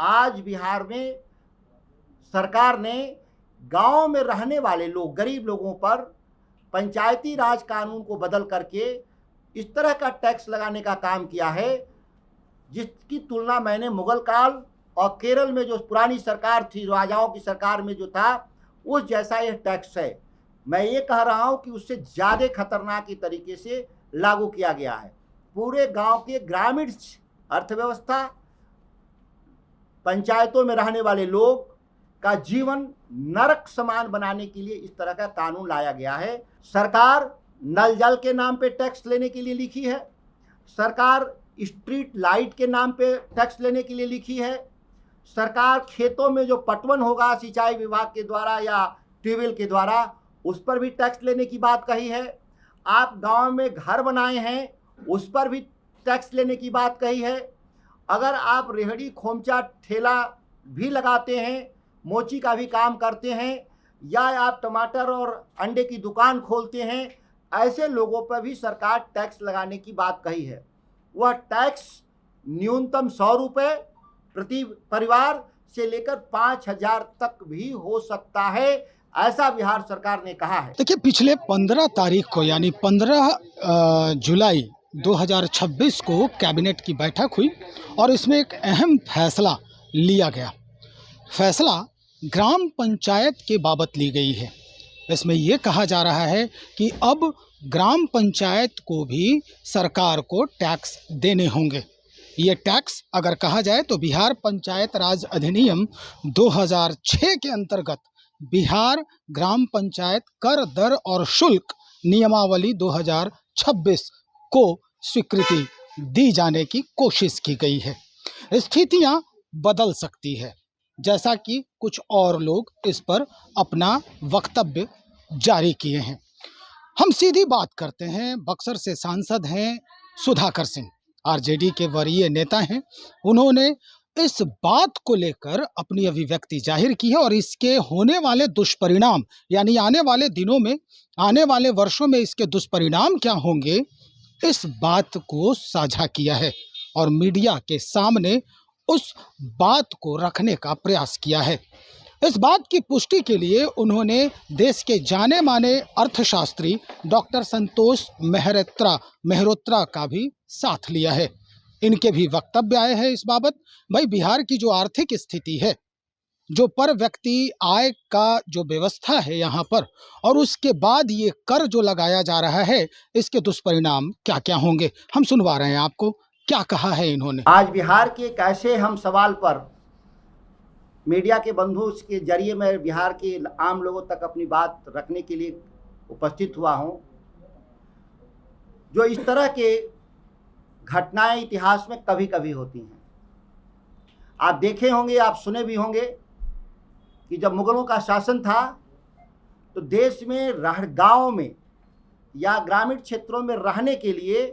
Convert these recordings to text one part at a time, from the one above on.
आज बिहार में सरकार ने गांव में रहने वाले लोग, गरीब लोगों पर पंचायती राज कानून को बदल करके इस तरह का टैक्स लगाने का काम किया है जिसकी तुलना मैंने मुगल काल और केरल में जो पुरानी सरकार थी, राजाओं की सरकार में जो था, उस जैसा यह टैक्स है। मैं ये कह रहा हूं कि उससे ज़्यादा खतरनाक तरीके से लागू किया गया है। पूरे गांव के ग्रामीण अर्थव्यवस्था, पंचायतों में रहने वाले लोग का जीवन नरक समान बनाने के लिए इस तरह का कानून लाया गया है। सरकार नल जल के नाम पे टैक्स लेने के लिए लिखी है, सरकार स्ट्रीट लाइट के नाम पे टैक्स लेने के लिए लिखी है, सरकार खेतों में जो पटवन होगा सिंचाई विभाग के द्वारा या ट्यूबवेल के द्वारा उस पर भी टैक्स लेने की बात कही है। आप गांव में घर बनाए हैं उस पर भी टैक्स लेने की बात कही है। अगर आप रेहड़ी खोमचा ठेला भी लगाते हैं, मोची का भी काम करते हैं, या आप टमाटर और अंडे की दुकान खोलते हैं, ऐसे लोगों पर भी सरकार टैक्स लगाने की बात कही है। वह टैक्स न्यूनतम 100 रुपये प्रति परिवार से लेकर 5,000 तक भी हो सकता है, ऐसा बिहार सरकार ने कहा है। देखिए, पिछले 15 तारीख को यानी 15 जुलाई 2026 को कैबिनेट की बैठक हुई और इसमें एक अहम फैसला लिया गया। फैसला ग्राम पंचायत के बाबत ली गई है। इसमें यह कहा जा रहा है कि अब ग्राम पंचायत को भी सरकार को टैक्स देने होंगे। ये टैक्स अगर कहा जाए तो बिहार पंचायत राज अधिनियम 2006 के अंतर्गत बिहार ग्राम पंचायत कर दर और शुल्क नियमावली 2026 को स्वीकृति दी जाने की कोशिश की गई है। स्थितियां बदल सकती है, जैसा कि कुछ और लोग इस पर अपना वक्तव्य जारी किए हैं। हम सीधी बात करते हैं। बक्सर से सांसद हैं सुधाकर सिंह, आरजेडी के वरीय नेता हैं। उन्होंने इस बात को लेकर अपनी अभिव्यक्ति जाहिर की है और इसके होने वाले दुष्परिणाम, यानी आने वाले दिनों में, आने वाले वर्षों में इसके दुष्परिणाम क्या होंगे, इस बात को साझा किया है और मीडिया के सामने उस बात को रखने का प्रयास किया है। इस बात की पुष्टि के लिए उन्होंने देश के जाने माने अर्थशास्त्री डॉक्टर संतोष मेहरोत्रा का भी साथ लिया है। इनके भी वक्तव्य आए हैं इस बाबत। भाई, बिहार की जो आर्थिक स्थिति है, जो पर व्यक्ति आय का जो व्यवस्था है यहाँ पर, और उसके बाद ये कर जो लगाया जा रहा है, इसके दुष्परिणाम क्या क्या होंगे, हम सुनवा रहे हैं आपको। क्या कहा है इन्होंने। आज बिहार के एक ऐसे हम सवाल पर मीडिया के बंधु के जरिए मैं बिहार के आम लोगों तक अपनी बात रखने के लिए उपस्थित हुआ हूं। जो इस तरह के घटनाएं इतिहास में कभी कभी होती हैं। आप देखे होंगे, आप सुने भी होंगे कि जब मुगलों का शासन था तो देश में गांव में या ग्रामीण क्षेत्रों में रहने के लिए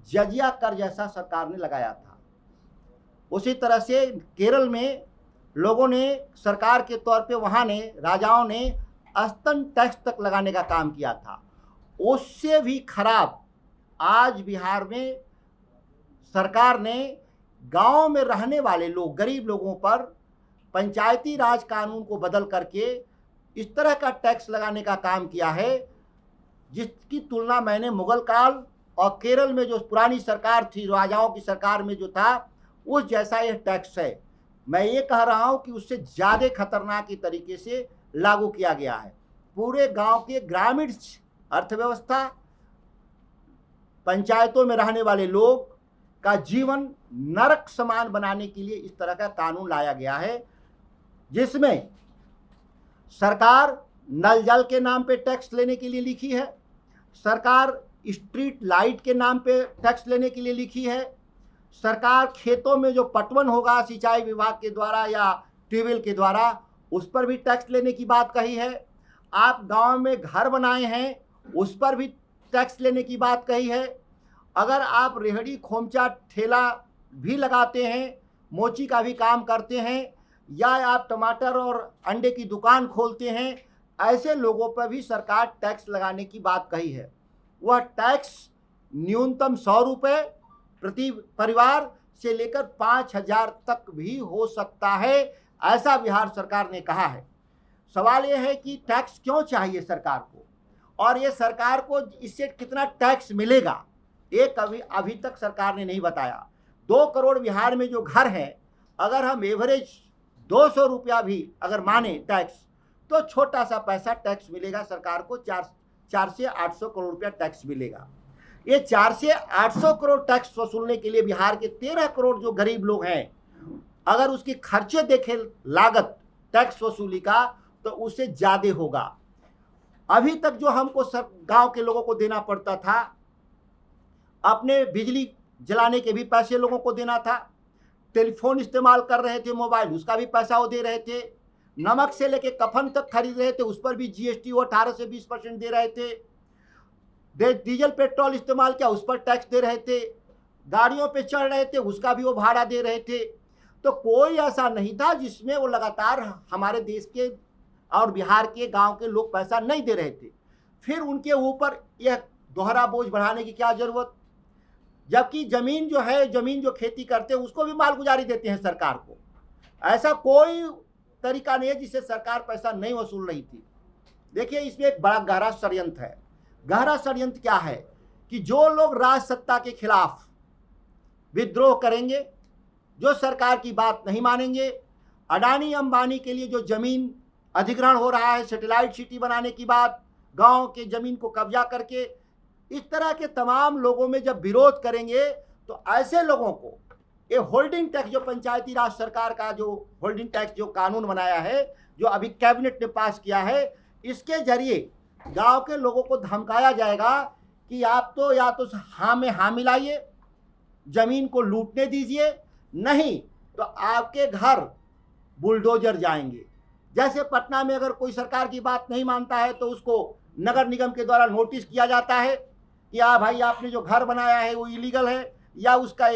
जजिया कर जैसा सरकार ने लगाया था। उसी तरह से केरल में लोगों ने सरकार के तौर पे, वहाँ ने राजाओं ने स्तन टैक्स तक लगाने का काम किया था। उससे भी खराब आज बिहार में सरकार ने गांव में रहने वाले लोग, गरीब लोगों पर पंचायती राज कानून को बदल करके इस तरह का टैक्स लगाने का काम किया है जिसकी तुलना मैंने मुगल काल और केरल में जो पुरानी सरकार थी, राजाओं की सरकार में जो था, उस जैसा यह टैक्स है। मैं ये कह रहा हूं कि उससे ज़्यादा खतरनाक तरीके से लागू किया गया है। पूरे गांव के ग्रामीण अर्थव्यवस्था, पंचायतों में रहने वाले लोग का जीवन नरक समान बनाने के लिए इस तरह का कानून लाया गया है, जिसमें सरकार नल जल के नाम पे टैक्स लेने के लिए लिखी है, सरकार स्ट्रीट लाइट के नाम पे टैक्स लेने के लिए लिखी है, सरकार खेतों में जो पटवन होगा सिंचाई विभाग के द्वारा या ट्यूबवेल के द्वारा उस पर भी टैक्स लेने की बात कही है। आप गांव में घर बनाए हैं उस पर भी टैक्स लेने की बात कही है। अगर आप रेहड़ी खोमचा ठेला भी लगाते हैं, मोची का भी काम करते हैं, या आप टमाटर और अंडे की दुकान खोलते हैं, ऐसे लोगों पर भी सरकार टैक्स लगाने की बात कही है। वह टैक्स न्यूनतम 100 रुपये प्रति परिवार से लेकर 5,000 तक भी हो सकता है, ऐसा बिहार सरकार ने कहा है। सवाल यह है कि टैक्स क्यों चाहिए सरकार को, और ये सरकार को इससे कितना टैक्स मिलेगा, एक अभी तक सरकार ने नहीं बताया। 2 करोड़ बिहार में जो घर हैं, अगर हम एवरेज 200 रुपया भी अगर माने टैक्स, तो छोटा सा पैसा टैक्स मिलेगा सरकार को। 4 से 800 करोड़ रुपया टैक्स मिलेगा। ये 4 से 800 करोड़ टैक्स वसूलने के लिए बिहार के 13 करोड़ जो गरीब लोग हैं, अगर उसकी खर्चे देखें लागत टैक्स वसूली का, तो उससे ज़्यादा होगा। अभी तक जो हमको गांव के लोगों को देना पड़ता था, अपने बिजली जलाने के भी पैसे लोगों को देना था, टेलीफोन इस्तेमाल कर रहे थे मोबाइल, उसका भी पैसा वो दे रहे थे, नमक से लेके कफन तक खरीद रहे थे, उस पर भी जीएसटी वो 18 से 20% दे रहे थे, डीजल पेट्रोल इस्तेमाल किया उस पर टैक्स दे रहे थे, गाड़ियों पे चढ़ रहे थे उसका भी वो भाड़ा दे रहे थे। तो कोई ऐसा नहीं था जिसमें वो लगातार हमारे देश के और बिहार के गांव के लोग पैसा नहीं दे रहे थे। फिर उनके ऊपर यह दोहरा बोझ बढ़ाने की क्या जरूरत, जबकि जमीन जो है, जमीन जो खेती करते हैं उसको भी मालगुजारी देते हैं सरकार को। ऐसा कोई तरीका नहीं है जिससे सरकार पैसा नहीं वसूल रही थी। देखिए, इसमें एक बड़ा गहरा षड्यंत्र है। गहरा षड्यंत्र क्या है कि जो लोग राज सत्ता के खिलाफ विद्रोह करेंगे, जो सरकार की बात नहीं मानेंगे, अडानी अंबानी के लिए जो जमीन अधिग्रहण हो रहा है सैटेलाइट सिटी बनाने की बात, गांव के जमीन को कब्जा करके, इस तरह के तमाम लोगों में जब विरोध करेंगे, तो ऐसे लोगों को ये होल्डिंग टैक्स, जो पंचायती राज सरकार का जो होल्डिंग टैक्स जो कानून बनाया है, जो अभी कैबिनेट ने पास किया है, इसके जरिए गांव के लोगों को धमकाया जाएगा कि आप तो या तो हाँ में हाँ मिलाइए, जमीन को लूटने दीजिए, नहीं तो आपके घर बुलडोजर जाएंगे। जैसे पटना में अगर कोई सरकार की बात नहीं मानता है तो उसको नगर निगम के द्वारा नोटिस किया जाता है कि भाई आपने जो घर बनाया है वो इलीगल है, या उसका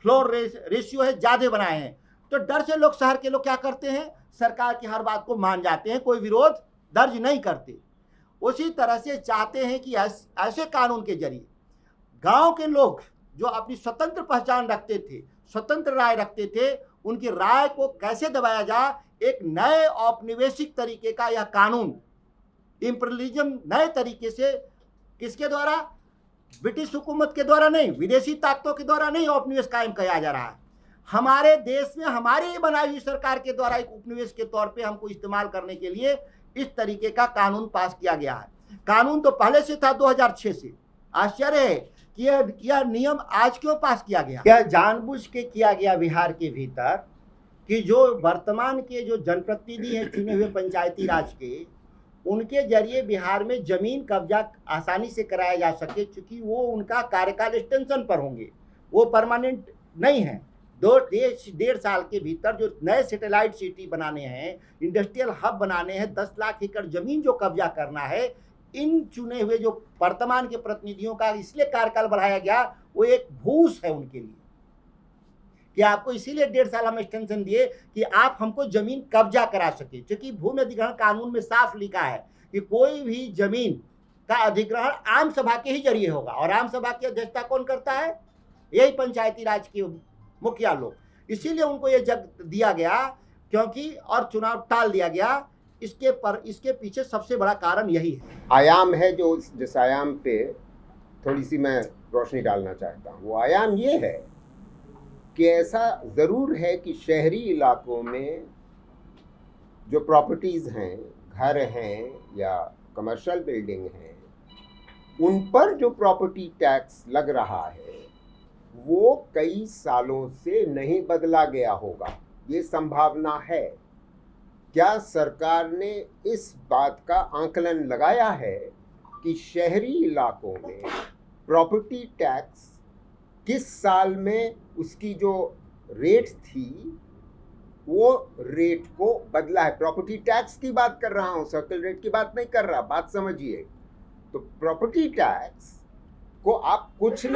फ्लोर रेशियो है ज़्यादा बनाए हैं। तो डर से लोग, शहर के लोग क्या करते हैं, सरकार की हर बात को मान जाते हैं, कोई विरोध दर्ज नहीं करते। उसी तरह से चाहते हैं कि ऐसे कानून के जरिए गांव के लोग जो अपनी स्वतंत्र पहचान रखते थे, स्वतंत्र राय रखते थे, उनकी राय को कैसे दबाया जाए। एक नए औपनिवेशिक तरीके का यह कानून, इंपीरियलिज्म नए तरीके से, किसके द्वारा, ब्रिटिश हुकूमत के द्वारा नहीं, विदेशी ताकतों के द्वारा नहीं औपनिवेश कायम किया जा रहा है। हमारे देश में हमारी बनाई हुई सरकार के द्वारा एक उपनिवेश के तौर पे हमको इस्तेमाल करने के लिए इस तरीके का कानून पास किया गया है। कानून तो पहले से था 2006 से। आश्चर्य है कि यह नियम आज क्यों पास किया गया। यह जानबूझ के किया गया बिहार के भीतर कि जो वर्तमान के जो जनप्रतिनिधि हैं चुने हुए पंचायती राज के, उनके जरिए बिहार में जमीन कब्जा आसानी से कराया जा सके, क्योंकि वो उनका कार्यकाल एक्सटेंशन पर होंगे, वो परमानेंट नहीं है। 1.5 साल के भीतर जो नए सैटेलाइट सिटी बनाने हैं, इंडस्ट्रियल हब बनाने हैं, 10 लाख एकड़ जमीन जो कब्जा करना है, इन चुने हुए जो वर्तमान के प्रतिनिधियों का इसलिए कार्यकाल बढ़ाया गया, वो एक भूस है उनके लिए कि आपको इसीलिए 1.5 साल हम एक्सटेंशन दिए कि आप हमको जमीन कब्जा करा सके। क्योंकि भूमि अधिग्रहण कानून में साफ लिखा है कि कोई भी जमीन का अधिग्रहण आम सभा के ही जरिए होगा, और आम सभा की अध्यक्षता कौन करता है, यही पंचायती राज के मुखिया लोग। इसीलिए उनको ये जग दिया गया, क्योंकि और चुनाव टाल दिया गया। इसके पीछे सबसे बड़ा कारण यही है। आयाम है जो जिस आयाम पे थोड़ी सी मैं रोशनी डालना चाहता हूँ, वो आयाम ये है कि ऐसा ज़रूर है कि शहरी इलाकों में जो प्रॉपर्टीज़ हैं, घर हैं या कमर्शियल बिल्डिंग हैं, उन पर जो प्रॉपर्टी टैक्स लग रहा है वो कई सालों से नहीं बदला गया होगा, ये संभावना है। क्या सरकार ने इस बात का आकलन लगाया है कि शहरी इलाकों में प्रॉपर्टी टैक्स किस साल में उसकी जो रेट थी वो रेट को बदला है? प्रॉपर्टी टैक्स की बात कर रहा हूँ, सर्कल रेट की बात नहीं कर रहा, बात समझिए। तो प्रॉपर्टी टैक्स को आप कुछ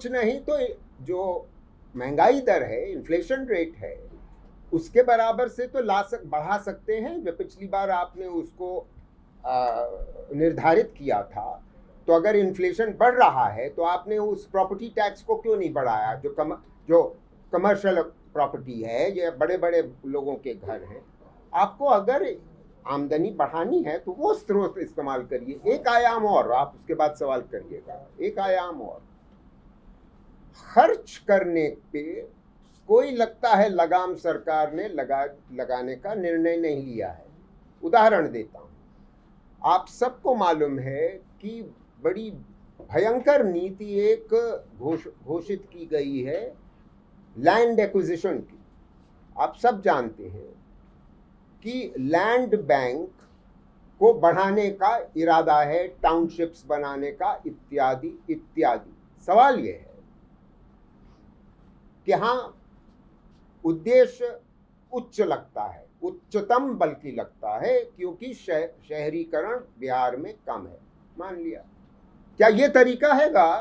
नहीं तो जो महंगाई दर है, इन्फ्लेशन रेट है, उसके बराबर से तो बढ़ा सकते हैं। जो पिछली बार आपने उसको निर्धारित किया था, तो अगर इन्फ्लेशन बढ़ रहा है तो आपने उस प्रॉपर्टी टैक्स को क्यों नहीं बढ़ाया? जो जो कमर्शियल प्रॉपर्टी है, ये बड़े बड़े लोगों के घर हैं, आपको अगर आमदनी बढ़ानी है तो वो स्रोत इस्तेमाल करिए। एक आयाम और, आप उसके बाद सवाल करिएगा, एक आयाम और, खर्च करने पे कोई लगता है लगाम सरकार ने लगाने का निर्णय नहीं लिया है। उदाहरण देता हूँ, आप सबको मालूम है कि बड़ी भयंकर नीति एक घोषित की गई है लैंड एक्विजिशन की। आप सब जानते हैं कि लैंड बैंक को बढ़ाने का इरादा है, टाउनशिप्स बनाने का, इत्यादि इत्यादि। सवाल यह है कि हाँ, उद्देश्य उच्च लगता है, उच्चतम बल्कि लगता है, क्योंकि शहरीकरण बिहार में कम है, मान लिया। क्या ये तरीका हैगा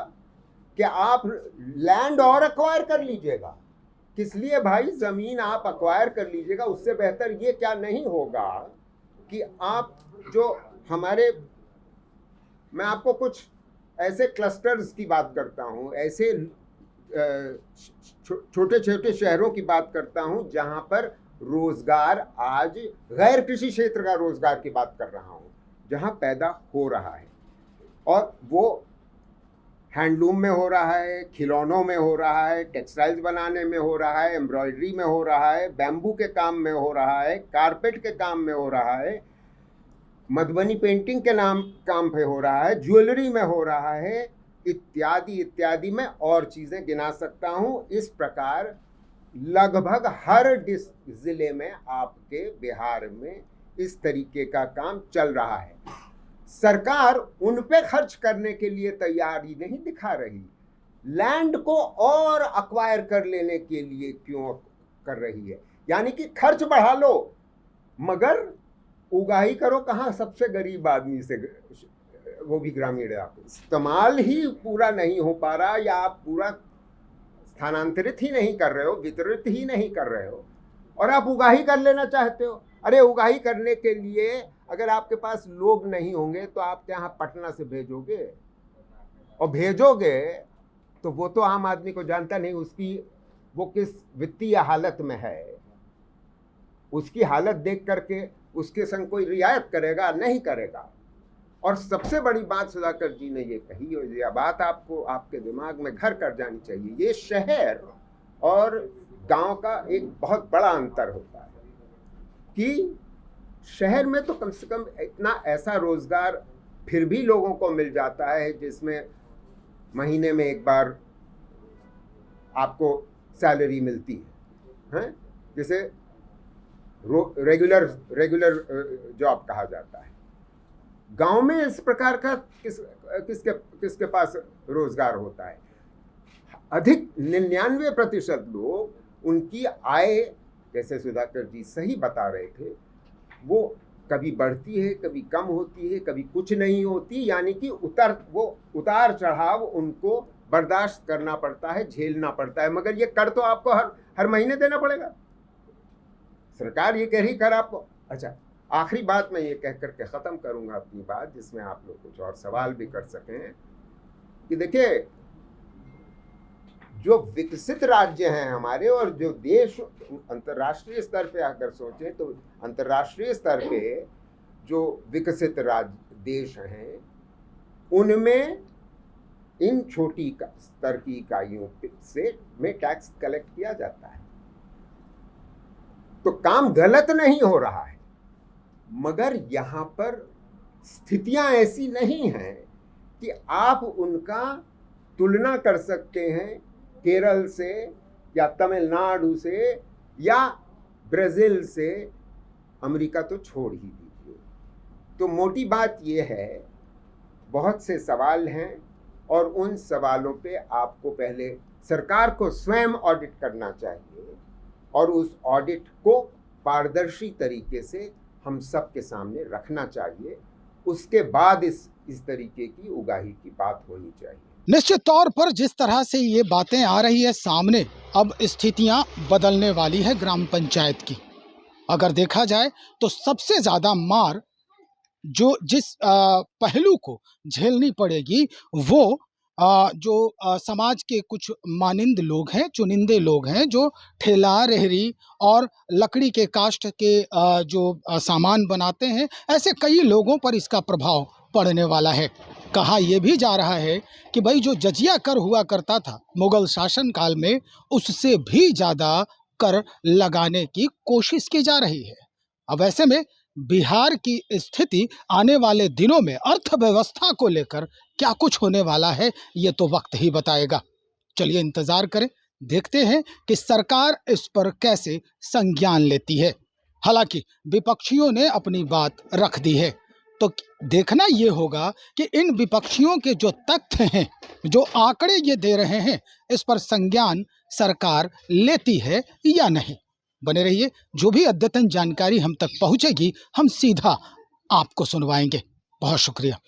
कि आप लैंड और अक्वायर कर लीजिएगा? किस लिए भाई जमीन आप अक्वायर कर लीजिएगा? उससे बेहतर ये क्या नहीं होगा कि आप जो हमारे, मैं आपको कुछ ऐसे क्लस्टर्स की बात करता हूँ, ऐसे छोटे छोटे शहरों की बात करता हूँ जहाँ पर रोजगार, आज गैर कृषि क्षेत्र का रोजगार की बात कर रहा हूँ, जहाँ पैदा हो रहा है, और वो हैंडलूम में हो रहा है, खिलौनों में हो रहा है, टेक्सटाइल्स बनाने में हो रहा है, एम्ब्रॉयडरी में हो रहा है, बैम्बू के काम में हो रहा है, कारपेट के काम में हो रहा है, मधुबनी पेंटिंग के काम पे हो रहा है, ज्वेलरी में हो रहा है, इत्यादि इत्यादि। में और चीज़ें गिना सकता हूँ। इस प्रकार लगभग हर जिले में आपके बिहार में इस तरीके का काम चल रहा है। सरकार उन पे खर्च करने के लिए तैयारी नहीं दिखा रही, लैंड को और अक्वायर कर लेने के लिए क्यों कर रही है? यानी कि खर्च बढ़ा लो मगर उगाही करो कहाँ? सबसे गरीब आदमी से, वो भी ग्रामीण इलाकों। इस्तेमाल ही पूरा नहीं हो पा रहा, या आप पूरा स्थानांतरित ही नहीं कर रहे हो, वितरित ही नहीं कर रहे हो, और आप उगाही कर लेना चाहते हो। अरे उगाही करने के लिए अगर आपके पास लोग नहीं होंगे तो आप यहाँ पटना से भेजोगे, और भेजोगे तो वो तो आम आदमी को जानता नहीं उसकी वो किस वित्तीय हालत में है। उसकी हालत देख करके उसके संग कोई रियायत करेगा? नहीं करेगा। और सबसे बड़ी बात सुधाकर जी ने ये कही, और यह बात आपको आपके दिमाग में घर कर जानी चाहिए, ये शहर और गांव का एक बहुत बड़ा अंतर होता है कि शहर में तो कम से कम इतना ऐसा रोजगार फिर भी लोगों को मिल जाता है जिसमें महीने में एक बार आपको सैलरी मिलती है, जैसे रेगुलर जॉब कहा जाता है। गांव में इस प्रकार का किसके पास रोजगार होता है? अधिक 99% लोग, उनकी आय, जैसे सुधाकर जी सही बता रहे थे, वो कभी बढ़ती है, कभी कम होती है, कभी कुछ नहीं होती। यानी कि उतार चढ़ाव उनको बर्दाश्त करना पड़ता है, झेलना पड़ता है। मगर ये कर तो आपको हर महीने देना पड़ेगा। सरकार ये कह रही कर आपको। अच्छा, आखिरी बात मैं ये कह करके ख़त्म करूँगा अपनी बात, जिसमें आप लोग कुछ और सवाल भी कर सकें, कि देखिए जो विकसित राज्य हैं हमारे, और जो देश अंतर्राष्ट्रीय स्तर पे अगर सोचें तो अंतर्राष्ट्रीय स्तर पे जो विकसित देश हैं, उनमें इन छोटी स्तर की इकाइयों में टैक्स कलेक्ट किया जाता है। तो काम गलत नहीं हो रहा है, मगर यहाँ पर स्थितियां ऐसी नहीं हैं कि आप उनका तुलना कर सकते हैं केरल से या तमिलनाडु से या ब्राज़ील से। अमेरिका तो छोड़ ही दीजिए। तो मोटी बात यह है, बहुत से सवाल हैं, और उन सवालों पे आपको पहले सरकार को स्वयं ऑडिट करना चाहिए, और उस ऑडिट को पारदर्शी तरीके से हम सब के सामने रखना चाहिए। उसके बाद इस तरीके की उगाही की बात होनी चाहिए। निश्चित तौर पर जिस तरह से ये बातें आ रही है सामने, अब स्थितियां बदलने वाली है ग्राम पंचायत की। अगर देखा जाए तो सबसे ज़्यादा मार जो जिस पहलू को झेलनी पड़ेगी वो जो समाज के कुछ मानिंद लोग हैं, चुनिंदे लोग हैं, जो ठेला रेहड़ी और लकड़ी के काष्ठ के जो सामान बनाते हैं, ऐसे कई लोगों पर इसका प्रभाव पड़ने वाला है। कहा यह भी जा रहा है कि भाई जो जजिया कर हुआ करता था मुगल शासन काल में, उससे भी ज़्यादा कर लगाने की कोशिश की जा रही है। अब ऐसे में बिहार की स्थिति आने वाले दिनों में अर्थव्यवस्था को लेकर क्या कुछ होने वाला है, ये तो वक्त ही बताएगा। चलिए इंतजार करें, देखते हैं कि सरकार इस पर कैसे संज्ञान लेती है। हालांकि विपक्षियों ने अपनी बात रख दी है, तो देखना ये होगा कि इन विपक्षियों के जो तथ्य हैं, जो आंकड़े ये दे रहे हैं, इस पर संज्ञान सरकार लेती है या नहीं। बने रहिए, जो भी अद्यतन जानकारी हम तक पहुंचेगी हम सीधा आपको सुनवाएंगे। बहुत शुक्रिया।